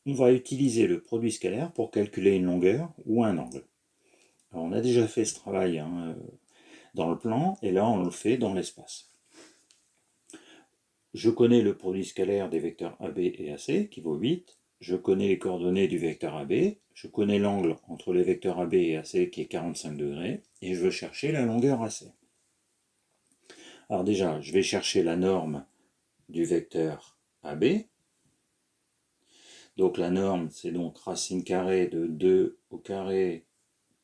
on va utiliser le produit scalaire pour calculer une longueur ou un angle. Alors, on a déjà fait ce travail dans le plan, et là on le fait dans l'espace. Je connais le produit scalaire des vecteurs AB et AC, qui vaut 8. Je connais les coordonnées du vecteur AB. Je connais l'angle entre les vecteurs AB et AC, qui est 45 degrés. Et je veux chercher la longueur AC. Alors déjà, je vais chercher la norme du vecteur AB. Donc la norme, c'est donc racine carrée de 2 au carré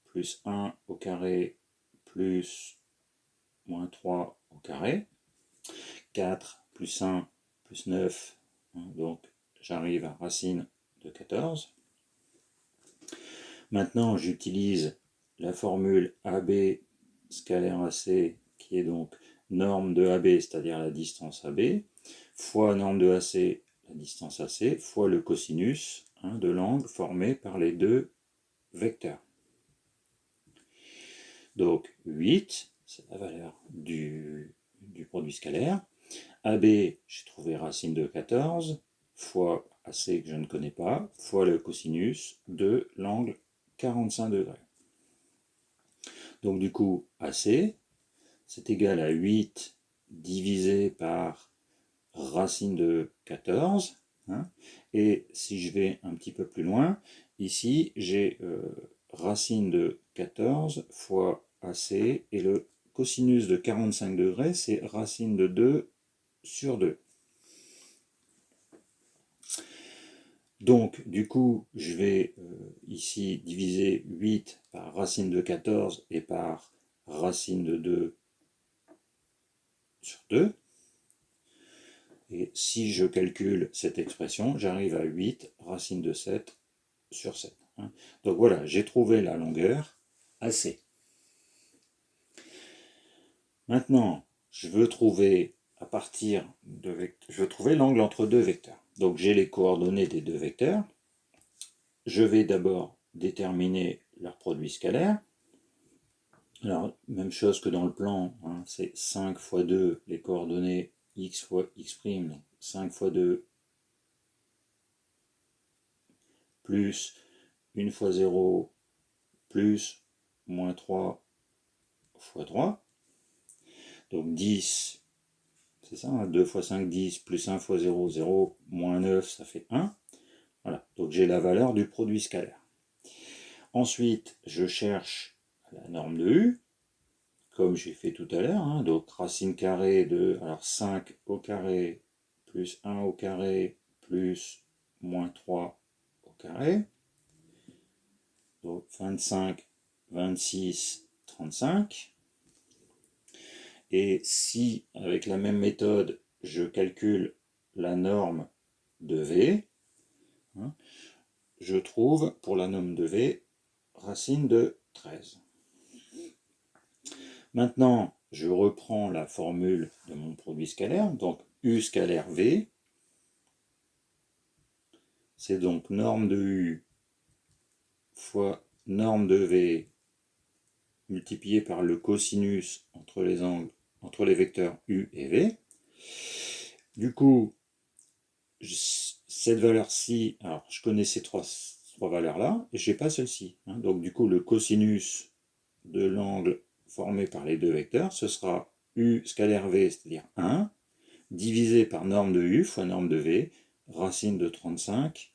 plus 1 au carré plus moins 3 au carré. 4 plus 1 plus 9, donc j'arrive à racine de 14. Maintenant, j'utilise la formule AB scalaire AC, qui est donc norme de AB, c'est-à-dire la distance AB, fois norme de AC, la distance AC, fois le cosinus de l'angle formé par les deux vecteurs. Donc 8, c'est la valeur du produit scalaire. AB, j'ai trouvé racine de 14, fois AC que je ne connais pas, fois le cosinus de l'angle 45 degrés. Donc du coup, AC, c'est égal à 8 divisé par racine de 14. Et si je vais un petit peu plus loin, ici j'ai racine de 14 fois AC, et le cosinus de 45 degrés, c'est racine de 2 sur 2. Donc, du coup, je vais ici diviser 8 par racine de 14 et par racine de 2 sur 2. Et si je calcule cette expression, j'arrive à 8 racine de 7 sur 7. Donc voilà, j'ai trouvé la longueur AC. Maintenant, je veux trouver l'angle entre deux vecteurs. Donc j'ai les coordonnées des deux vecteurs. Je vais d'abord déterminer leur produit scalaire. Alors, même chose que dans le plan, c'est 5 fois 2, les coordonnées x fois x', 5 fois 2, plus 1 fois 0, plus moins 3 fois 3. Donc 10, c'est ça, 2 fois 5, 10, plus 1 fois 0, 0, moins 9, ça fait 1. Voilà, donc j'ai la valeur du produit scalaire. Ensuite, je cherche la norme de U, comme j'ai fait tout à l'heure, donc racine carrée de 5 au carré plus 1 au carré plus moins 3 au carré. Donc 25, 26, 35. Et si, avec la même méthode, je calcule la norme de V, je trouve, pour la norme de V, racine de 13. Maintenant, je reprends la formule de mon produit scalaire, donc U scalaire V, c'est donc norme de U fois norme de V multiplié par le cosinus entre les vecteurs U et V. Du coup, cette valeur-ci, alors je connais ces trois valeurs-là, et je n'ai pas celle-ci. Donc du coup, le cosinus de l'angle formé par les deux vecteurs, ce sera U scalaire V, c'est-à-dire 1, divisé par norme de U fois norme de V, racine de 35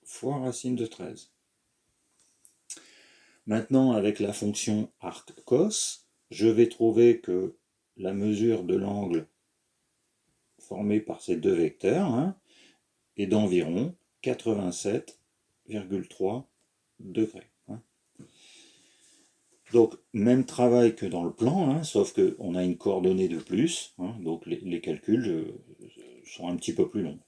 fois racine de 13. Maintenant, avec la fonction arc-cos, je vais trouver que la mesure de l'angle formé par ces deux vecteurs est d'environ 87,3 degrés. Donc, même travail que dans le plan, sauf qu'on a une coordonnée de plus, donc les calculs sont un petit peu plus longs.